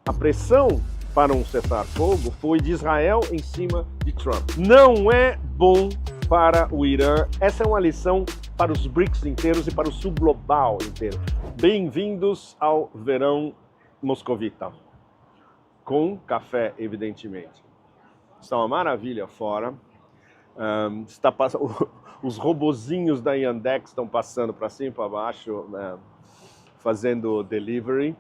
A pressão para um cessar-fogo foi de Israel em cima de Trump. Não é bom para o Irã. Essa é uma lição para os BRICS inteiros e para o sul global inteiro. Bem-vindos ao verão moscovita. Com café, evidentemente. Está uma maravilha fora. Os robozinhos da Yandex estão passando para cima e para baixo, fazendo delivery.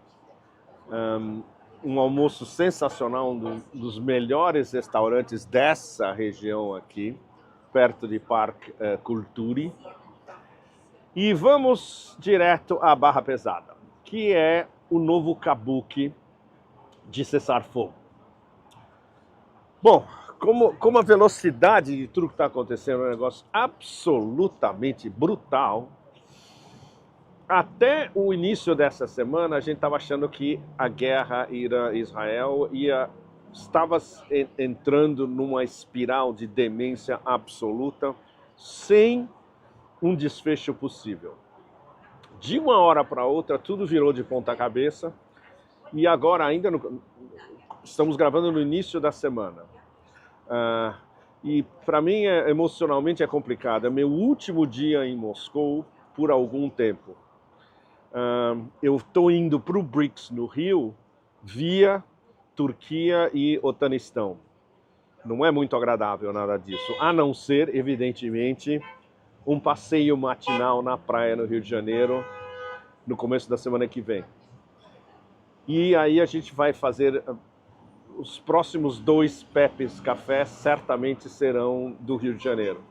Um almoço sensacional, um dos melhores restaurantes dessa região aqui, perto de Parque Kulturi. E vamos direto à barra pesada, que é o novo kabuki de cessar-fogo. Bom, como a velocidade de tudo que está acontecendo é um negócio absolutamente brutal, até o início dessa semana a gente estava achando que a guerra Irã-Israel estava entrando numa espiral de demência absoluta, sem um desfecho possível. De uma hora para outra, tudo virou de ponta cabeça, e agora estamos gravando no início da semana. E para mim, emocionalmente, é complicado. É meu último dia em Moscou por algum tempo. Eu estou indo para o BRICS no Rio via Turquia e Otanistão. Não é muito agradável nada disso, a não ser, evidentemente, um passeio matinal na praia no Rio de Janeiro no começo da semana que vem. E aí a gente vai fazer... Os próximos 2 Pepes Café certamente serão do Rio de Janeiro.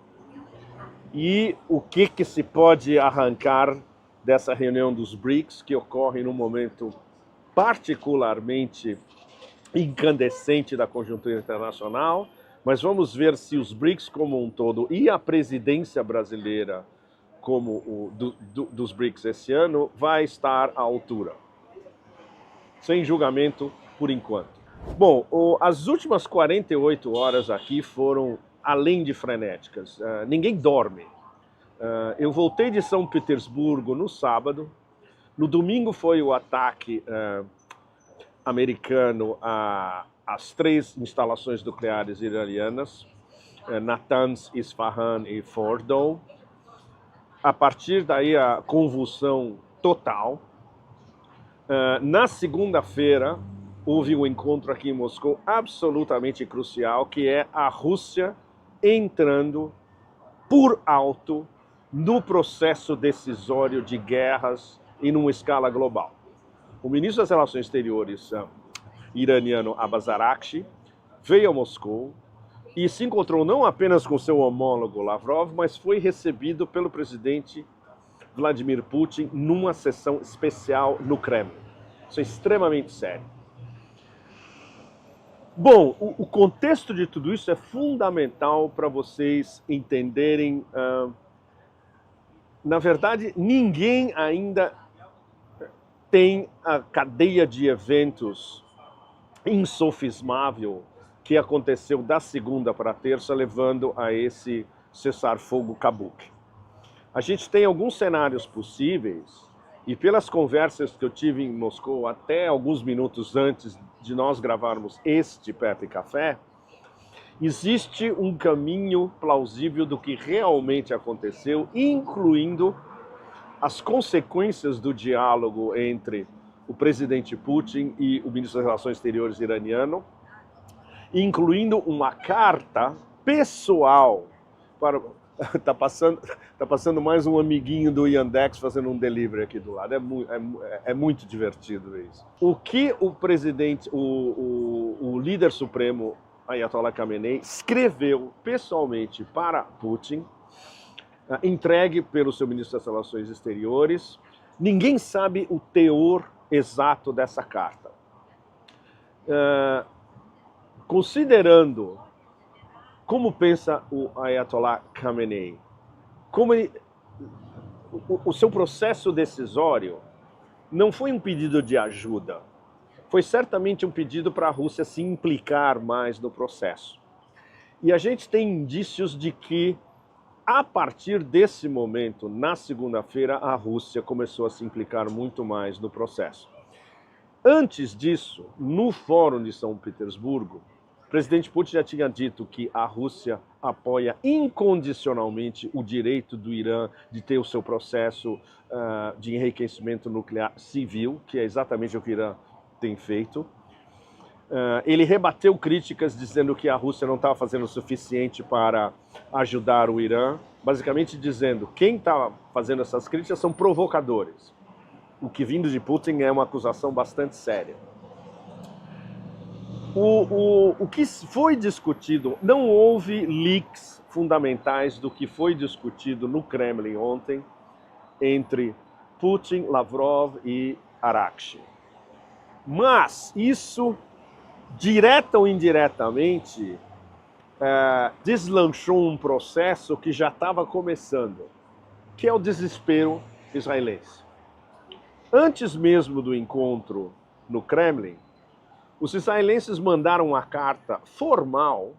E o que se pode arrancar dessa reunião dos BRICS, que ocorre num momento particularmente incandescente da conjuntura internacional, mas vamos ver se os BRICS como um todo e a presidência brasileira como dos BRICS esse ano vai estar à altura. Sem julgamento por enquanto. Bom, as últimas 48 horas aqui foram além de frenéticas. Ninguém dorme. Eu voltei de São Petersburgo no sábado. No domingo foi o ataque americano às 3 instalações nucleares iranianas, Natanz, Isfahan e Fordow. A partir daí, a convulsão total. Na segunda-feira, houve um encontro aqui em Moscou absolutamente crucial, que é a Rússia entrando por alto no processo decisório de guerras em uma escala global. O ministro das Relações Exteriores iraniano Abbas Araghchi veio a Moscou e se encontrou não apenas com seu homólogo Lavrov, mas foi recebido pelo presidente Vladimir Putin numa sessão especial no Kremlin. Isso é extremamente sério. Bom, o contexto de tudo isso é fundamental para vocês entenderem. Na verdade, ninguém ainda tem a cadeia de eventos insofismável que aconteceu da segunda para a terça, levando a esse cessar-fogo kabuki. A gente tem alguns cenários possíveis, e pelas conversas que eu tive em Moscou até alguns minutos antes de nós gravarmos este Pepe Café, existe um caminho plausível do que realmente aconteceu, incluindo as consequências do diálogo entre o presidente Putin e o ministro das Relações Exteriores iraniano, incluindo uma carta pessoal para... Tá passando mais um amiguinho do Yandex fazendo um delivery aqui do lado. É muito divertido isso. O que o presidente, o líder supremo Ayatollah Khamenei escreveu pessoalmente para Putin, entregue pelo seu ministro das Relações Exteriores, ninguém sabe o teor exato dessa carta. Considerando como pensa o Ayatollah Khamenei, o seu processo decisório não foi um pedido de ajuda, foi certamente um pedido para a Rússia se implicar mais no processo. E a gente tem indícios de que, a partir desse momento, na segunda-feira, a Rússia começou a se implicar muito mais no processo. Antes disso, no Fórum de São Petersburgo, o presidente Putin já tinha dito que a Rússia apoia incondicionalmente o direito do Irã de ter o seu processo de enriquecimento nuclear civil, que é exatamente o que o Irã tem feito. Ele rebateu críticas dizendo que a Rússia não estava fazendo o suficiente para ajudar o Irã, basicamente dizendo que quem está fazendo essas críticas são provocadores. O que vindo de Putin é uma acusação bastante séria. O que foi discutido, não houve leaks fundamentais do que foi discutido no Kremlin ontem entre Putin, Lavrov e Arakchi. Mas isso, direta ou indiretamente, deslanchou um processo que já estava começando, que é o desespero israelense. Antes mesmo do encontro no Kremlin, os israelenses mandaram uma carta formal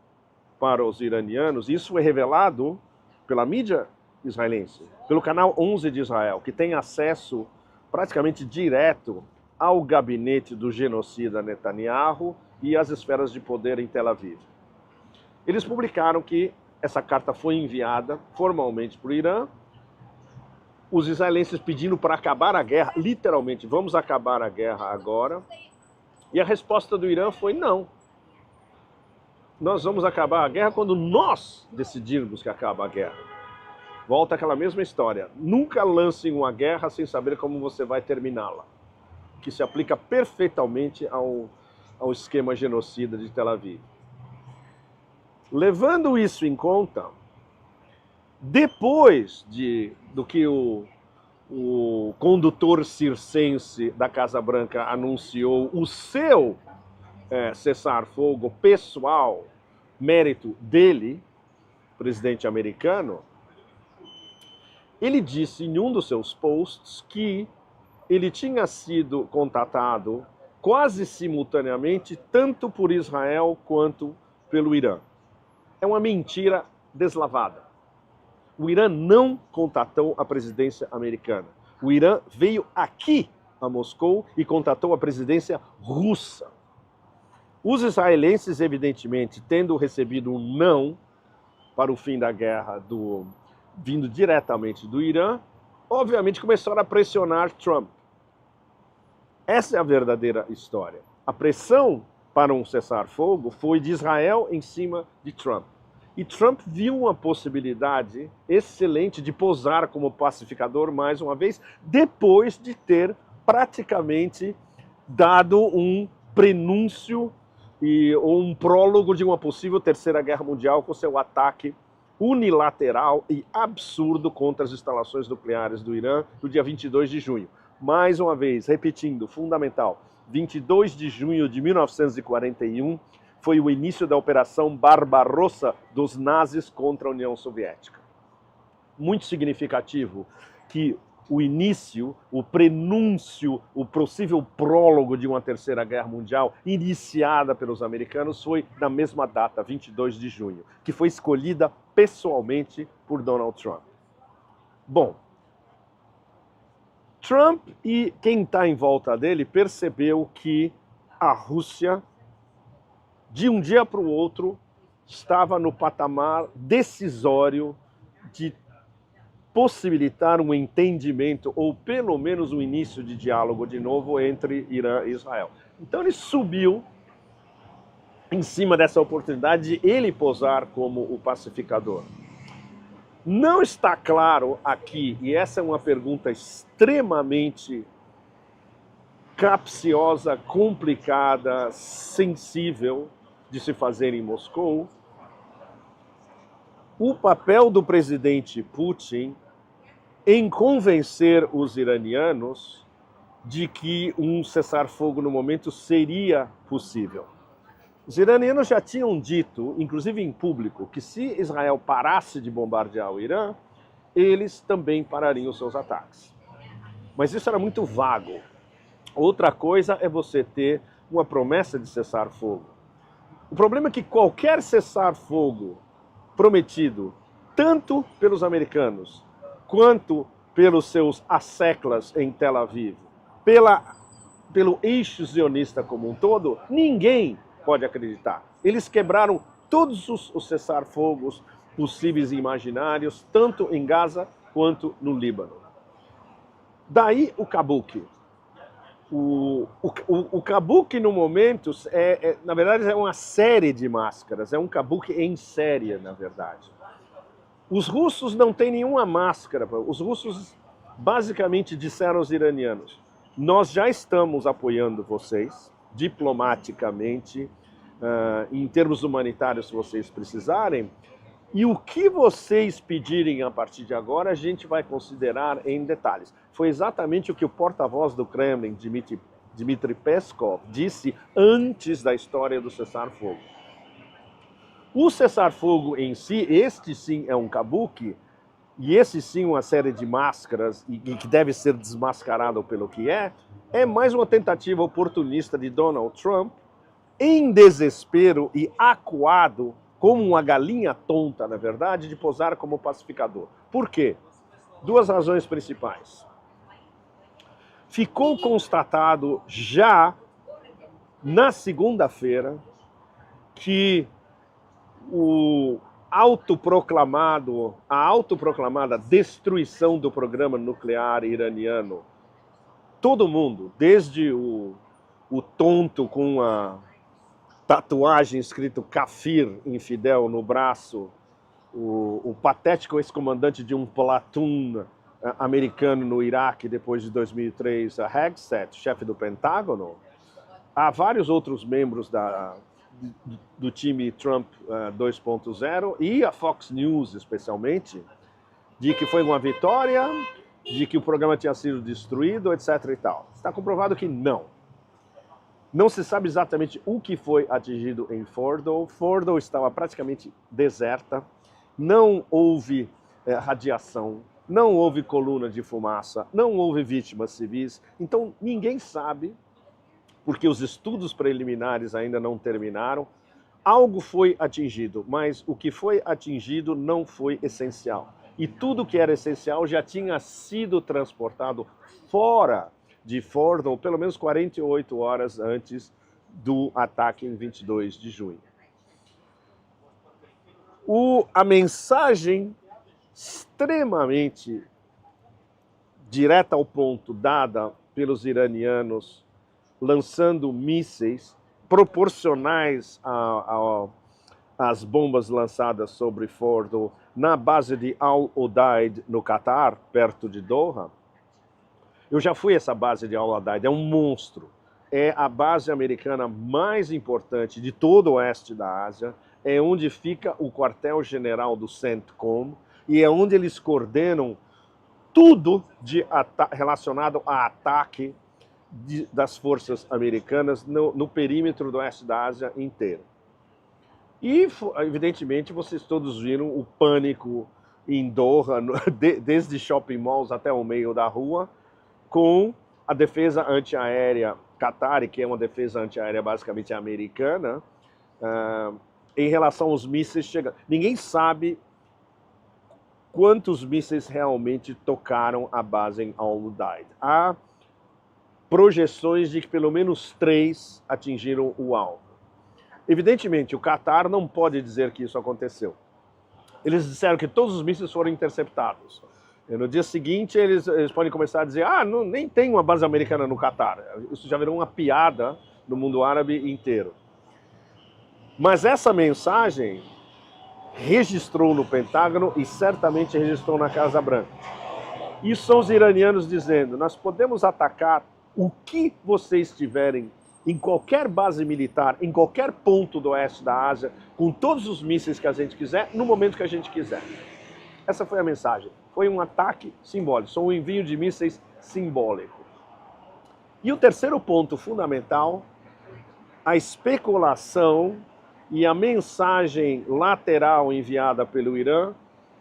para os iranianos, e isso é revelado pela mídia israelense, pelo canal 11 de Israel, que tem acesso praticamente direto ao gabinete do genocida Netanyahu e às esferas de poder em Tel Aviv. Eles publicaram que essa carta foi enviada formalmente para o Irã, os israelenses pedindo para acabar a guerra, literalmente, vamos acabar a guerra agora. E a resposta do Irã foi não. Nós vamos acabar a guerra quando nós decidirmos que acaba a guerra. Volta aquela mesma história. Nunca lancem uma guerra sem saber como você vai terminá-la. Que se aplica perfeitamente ao esquema genocida de Tel Aviv. Levando isso em conta, depois do que o condutor circense da Casa Branca anunciou o seu cessar-fogo pessoal, mérito dele, presidente americano, ele disse em um dos seus posts que ele tinha sido contatado quase simultaneamente tanto por Israel quanto pelo Irã. É uma mentira deslavada. O Irã não contatou a presidência americana. O Irã veio aqui a Moscou e contatou a presidência russa. Os israelenses, evidentemente, tendo recebido um não para o fim da guerra vindo diretamente do Irã, obviamente começaram a pressionar Trump. Essa é a verdadeira história. A pressão para um cessar-fogo foi de Israel em cima de Trump. E Trump viu uma possibilidade excelente de posar como pacificador mais uma vez, depois de ter praticamente dado um prenúncio ou um prólogo de uma possível terceira guerra mundial com seu ataque unilateral e absurdo contra as instalações nucleares do Irã no dia 22 de junho. Mais uma vez, repetindo, fundamental, 22 de junho de 1941, foi o início da Operação Barbarossa dos nazis contra a União Soviética. Muito significativo que o início, o prenúncio, o possível prólogo de uma terceira guerra mundial iniciada pelos americanos foi na mesma data, 22 de junho, que foi escolhida pessoalmente por Donald Trump. Bom, Trump e quem está em volta dele percebeu que a Rússia, de um dia para o outro, estava no patamar decisório de possibilitar um entendimento, ou pelo menos um início de diálogo de novo entre Irã e Israel. Então ele subiu em cima dessa oportunidade de ele posar como o pacificador. Não está claro aqui, e essa é uma pergunta extremamente capciosa, complicada, sensível de se fazer em Moscou, o papel do presidente Putin em convencer os iranianos de que um cessar-fogo no momento seria possível. Os iranianos já tinham dito, inclusive em público, que se Israel parasse de bombardear o Irã, eles também parariam os seus ataques. Mas isso era muito vago. Outra coisa é você ter uma promessa de cessar-fogo. O problema é que qualquer cessar-fogo prometido, tanto pelos americanos, quanto pelos seus asseclas em Tel Aviv, pela pelo eixo zionista como um todo, ninguém pode acreditar. Eles quebraram todos os cessar-fogos possíveis e imaginários, tanto em Gaza quanto no Líbano. Daí o kabuki. O kabuki, no momento, na verdade, é uma série de máscaras. É um kabuki em série, na verdade. Os russos não têm nenhuma máscara. Os russos basicamente disseram aos iranianos: nós já estamos apoiando vocês, diplomaticamente, em termos humanitários, se vocês precisarem, e o que vocês pedirem a partir de agora, a gente vai considerar em detalhes. Foi exatamente o que o porta-voz do Kremlin, Dmitry Peskov, disse antes da história do cessar-fogo. O cessar-fogo em si, este sim é um kabuki, e esse sim uma série de máscaras, e que deve ser desmascarado pelo que é mais uma tentativa oportunista de Donald Trump, em desespero e acuado, como uma galinha tonta, na verdade, de posar como pacificador. Por quê? Duas razões principais. Ficou constatado já na segunda-feira que a autoproclamada destruição do programa nuclear iraniano, todo mundo, desde o tonto com a tatuagem escrito Kafir infidel no braço, o patético ex-comandante de um platoon americano no Iraque depois de 2003, a Hegseth, chefe do Pentágono. Há vários outros membros do time Trump 2.0 e a Fox News especialmente, de que foi uma vitória, de que o programa tinha sido destruído, etc. e tal. Está comprovado que não. Não se sabe exatamente o que foi atingido em Fordow. Fordow estava praticamente deserta, não houve radiação, não houve coluna de fumaça, não houve vítimas civis. Então ninguém sabe, porque os estudos preliminares ainda não terminaram. Algo foi atingido, mas o que foi atingido não foi essencial. E tudo que era essencial já tinha sido transportado fora de Fordow, pelo menos 48 horas antes do ataque em 22 de junho. A mensagem extremamente direta ao ponto dada pelos iranianos, lançando mísseis proporcionais às bombas lançadas sobre Fordow na base de Al-Udeid, no Catar, perto de Doha. Eu já fui a essa base de Al-Udeid, é um monstro. É a base americana mais importante de todo o oeste da Ásia, é onde fica o quartel-general do CENTCOM e é onde eles coordenam tudo relacionado a ataque das forças americanas no perímetro do oeste da Ásia inteiro. E, evidentemente, vocês todos viram o pânico em Doha, desde shopping malls até o meio da rua, com a defesa antiaérea Qatari, que é uma defesa antiaérea basicamente americana, em relação aos mísseis chegando. Ninguém sabe quantos mísseis realmente tocaram a base em Al-Udeid. Há projeções de que pelo menos 3 atingiram o alvo. Evidentemente, o Qatar não pode dizer que isso aconteceu. Eles disseram que todos os mísseis foram interceptados. E no dia seguinte, eles podem começar a dizer: nem tem uma base americana no Qatar. Isso já virou uma piada no mundo árabe inteiro. Mas essa mensagem registrou no Pentágono e certamente registrou na Casa Branca. Isso são os iranianos dizendo: nós podemos atacar o que vocês tiverem em qualquer base militar, em qualquer ponto do oeste da Ásia, com todos os mísseis que a gente quiser, no momento que a gente quiser. Essa foi a mensagem. Foi um ataque simbólico, um envio de mísseis simbólico. E o terceiro ponto fundamental, a especulação e a mensagem lateral enviada pelo Irã,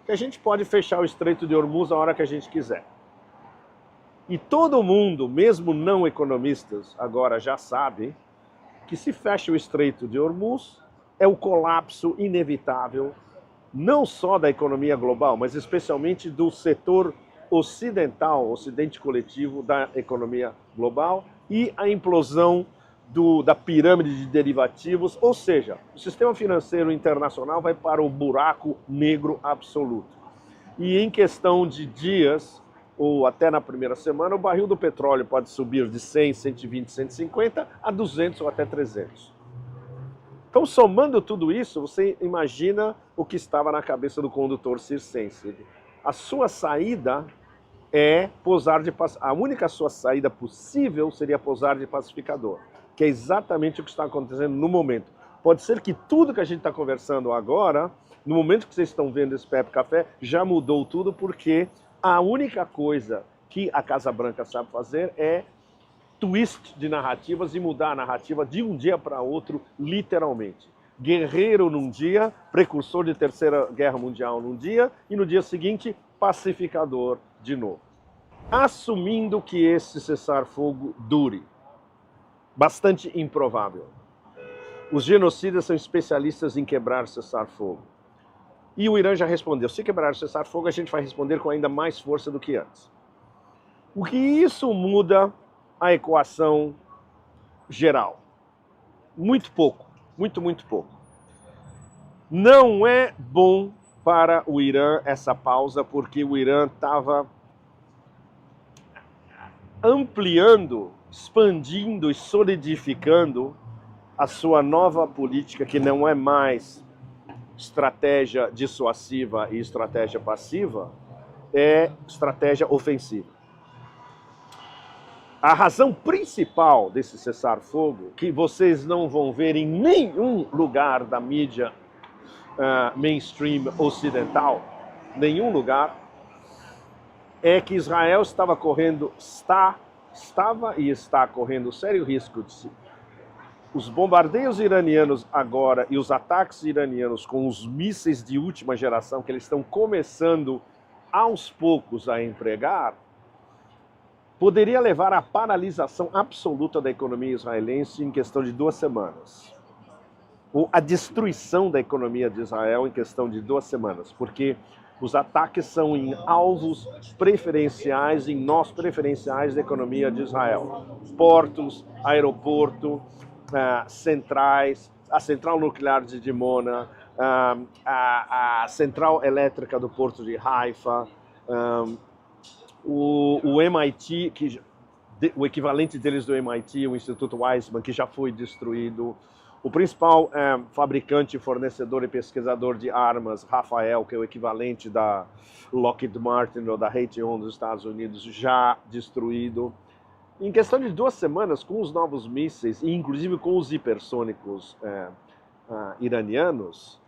que a gente pode fechar o Estreito de Hormuz a hora que a gente quiser. E todo mundo, mesmo não economistas, agora já sabe que se fecha o Estreito de Hormuz, é o colapso inevitável, não só da economia global, mas especialmente do setor ocidental, ocidente coletivo da economia global, e a implosão da pirâmide de derivativos, ou seja, o sistema financeiro internacional vai para o buraco negro absoluto. E em questão de dias, ou até na primeira semana, o barril do petróleo pode subir de 100, 120, 150 a 200 ou até 300. Então, somando tudo isso, você imagina o que estava na cabeça do condutor circense. A sua saída é posar de a única sua saída possível seria posar de pacificador, que é exatamente o que está acontecendo no momento. Pode ser que tudo que a gente está conversando agora, no momento que vocês estão vendo esse Pepe Café, já mudou tudo, porque a única coisa que a Casa Branca sabe fazer é twist de narrativas e mudar a narrativa de um dia para outro, literalmente. Guerreiro num dia, precursor de Terceira Guerra Mundial num dia, e no dia seguinte, pacificador de novo. Assumindo que esse cessar-fogo dure, bastante improvável. Os genocidas são especialistas em quebrar cessar-fogo. E o Irã já respondeu, se quebrar cessar-fogo, a gente vai responder com ainda mais força do que antes. O que isso muda a equação geral? Muito pouco, muito pouco. Não é bom para o Irã essa pausa, porque o Irã estava ampliando, expandindo e solidificando a sua nova política, que não é mais estratégia dissuasiva e estratégia passiva, é estratégia ofensiva. A razão principal desse cessar-fogo, que vocês não vão ver em nenhum lugar da mídia mainstream ocidental, nenhum lugar, é que Israel estava e está correndo sério risco de os bombardeios iranianos agora e os ataques iranianos com os mísseis de última geração que eles estão começando aos poucos a empregar, poderia levar à paralisação absoluta da economia israelense em questão de 2 semanas. Ou a destruição da economia de Israel em questão de 2 semanas, porque os ataques são em alvos preferenciais, em nós preferenciais da economia de Israel. Portos, aeroporto, centrais, a central nuclear de Dimona, a central elétrica do porto de Haifa, o MIT, o equivalente deles do MIT, o Instituto Weizmann, que já foi destruído. O principal fabricante, fornecedor e pesquisador de armas, Rafael, que é o equivalente da Lockheed Martin ou da Raytheon dos Estados Unidos, já destruído. Em questão de 2 semanas, com os novos mísseis, e inclusive com os hipersônicos iranianos,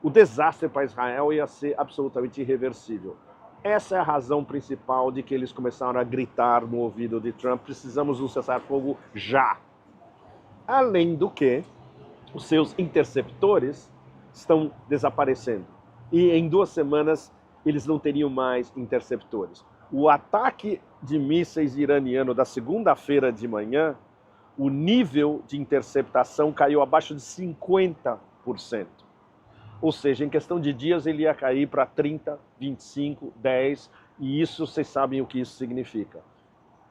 o desastre para Israel ia ser absolutamente irreversível. Essa é a razão principal de que eles começaram a gritar no ouvido de Trump: precisamos de um cessar-fogo já. Além do que, os seus interceptores estão desaparecendo. E em 2 semanas, eles não teriam mais interceptores. O ataque de mísseis iraniano da segunda-feira de manhã, o nível de interceptação caiu abaixo de 50%. Ou seja, em questão de dias ele ia cair para 30, 25, 10, e isso vocês sabem o que isso significa.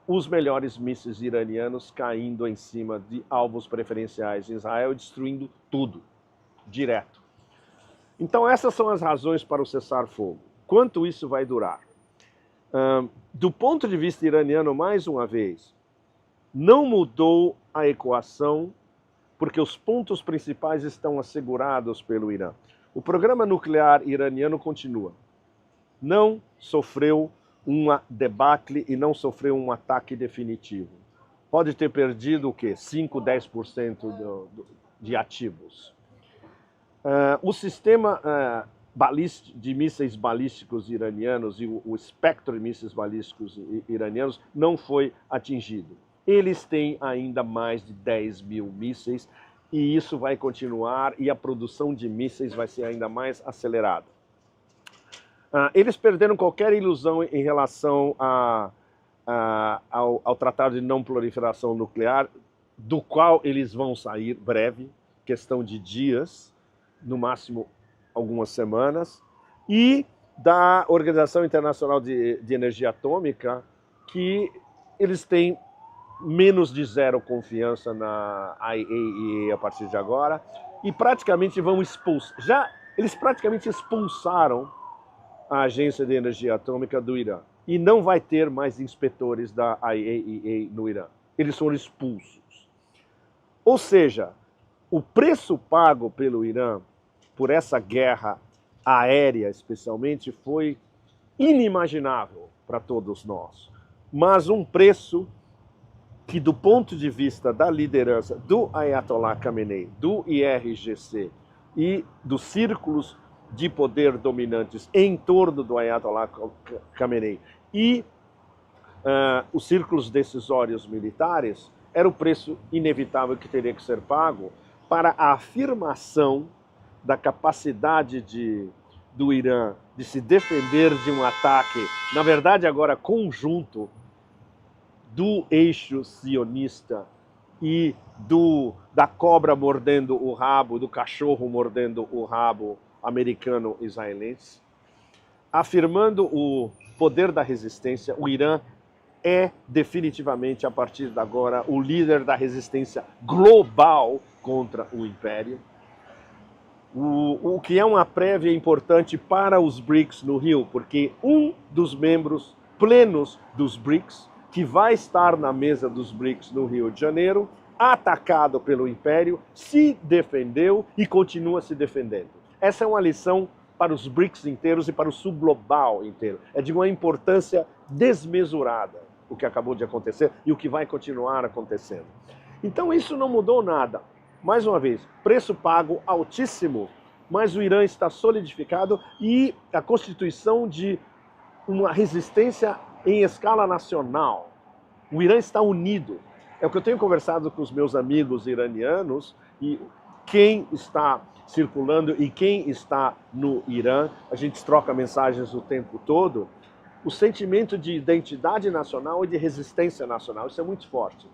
Os melhores mísseis iranianos caindo em cima de alvos preferenciais em Israel, destruindo tudo, direto. Então essas são as razões para o cessar-fogo. Quanto isso vai durar? Do ponto de vista iraniano, mais uma vez, não mudou a equação, porque os pontos principais estão assegurados pelo Irã. O programa nuclear iraniano continua. Não sofreu uma debacle e não sofreu um ataque definitivo. Pode ter perdido o quê? 5, 10% de ativos. O sistema de mísseis balísticos iranianos e o espectro de mísseis balísticos iranianos não foi atingido. Eles têm ainda mais de 10 mil mísseis e isso vai continuar e a produção de mísseis vai ser ainda mais acelerada. Eles perderam qualquer ilusão em relação ao Tratado de Não Proliferação Nuclear, do qual eles vão sair breve, questão de dias, no máximo algumas semanas, e da Organização Internacional de Energia Atômica, que eles têm menos de zero confiança na IAEA a partir de agora e praticamente vão expulsar. Eles praticamente expulsaram a Agência de Energia Atômica do Irã e não vai ter mais inspetores da IAEA no Irã. Eles foram expulsos. Ou seja, o preço pago pelo Irã por essa guerra aérea, especialmente, foi inimaginável para todos nós. Mas um preço que, do ponto de vista da liderança do Ayatollah Khamenei, do IRGC e dos círculos de poder dominantes em torno do Ayatollah Khamenei e os círculos decisórios militares, era o preço inevitável que teria que ser pago para a afirmação da capacidade do Irã de se defender de um ataque, na verdade agora conjunto, do eixo sionista e da cobra mordendo o rabo, do cachorro mordendo o rabo americano-israelense. Afirmando o poder da resistência, o Irã é definitivamente, a partir de agora, o líder da resistência global contra o Império. O que é uma prévia importante para os BRICS no Rio, porque um dos membros plenos dos BRICS, que vai estar na mesa dos BRICS no Rio de Janeiro, atacado pelo Império, se defendeu e continua se defendendo. Essa é uma lição para os BRICS inteiros e para o subglobal inteiro. É de uma importância desmesurada o que acabou de acontecer e o que vai continuar acontecendo. Então isso não mudou nada. Mais uma vez, preço pago altíssimo, mas o Irã está solidificado e a constituição de uma resistência em escala nacional. O Irã está unido. É o que eu tenho conversado com os meus amigos iranianos e quem está circulando e quem está no Irã, a gente troca mensagens o tempo todo, o sentimento de identidade nacional e de resistência nacional, isso é muito forte.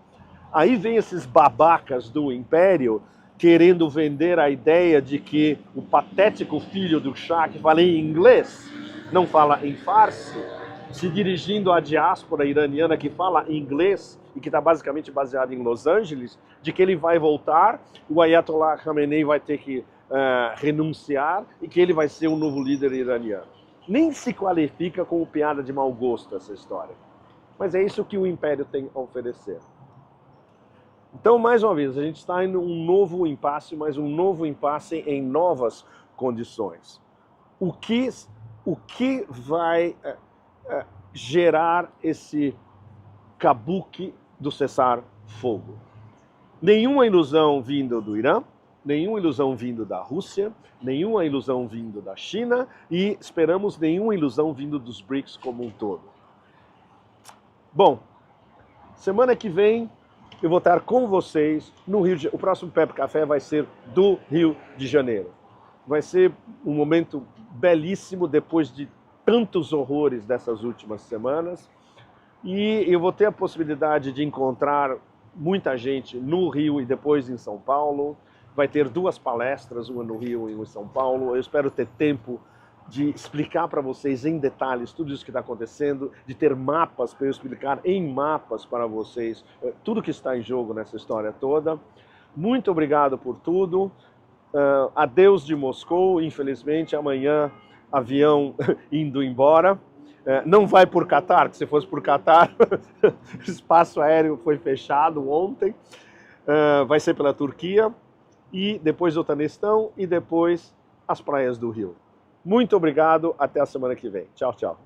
Aí vem esses babacas do Império querendo vender a ideia de que o patético filho do Shah, que fala em inglês, não fala em farsi, se dirigindo à diáspora iraniana que fala inglês e que está basicamente baseada em Los Angeles, de que ele vai voltar, o Ayatollah Khamenei vai ter que renunciar e que ele vai ser um novo líder iraniano. Nem se qualifica como piada de mau gosto essa história. Mas é isso que o Império tem a oferecer. Então, mais uma vez, a gente está em um novo impasse, mas um novo impasse em novas condições. O que vai gerar esse kabuki do cessar-fogo? Nenhuma ilusão vindo do Irã, nenhuma ilusão vindo da Rússia, nenhuma ilusão vindo da China e esperamos nenhuma ilusão vindo dos BRICS como um todo. Bom, semana que vem eu vou estar com vocês no Rio de Janeiro. O próximo Pepe Café vai ser do Rio de Janeiro. Vai ser um momento belíssimo depois de tantos horrores dessas últimas semanas. E eu vou ter a possibilidade de encontrar muita gente no Rio e depois em São Paulo. Vai ter 2 palestras, uma no Rio e uma em São Paulo. Eu espero ter tempo de explicar para vocês em detalhes tudo isso que está acontecendo, de ter mapas para eu explicar em mapas para vocês tudo que está em jogo nessa história toda. Muito obrigado por tudo. Adeus de Moscou, infelizmente, amanhã avião indo embora. Não vai por Catar, que se fosse por Catar, o espaço aéreo foi fechado ontem. Vai ser pela Turquia, e depois o Taquestão, e depois as praias do Rio. Muito obrigado, até a semana que vem. Tchau, tchau.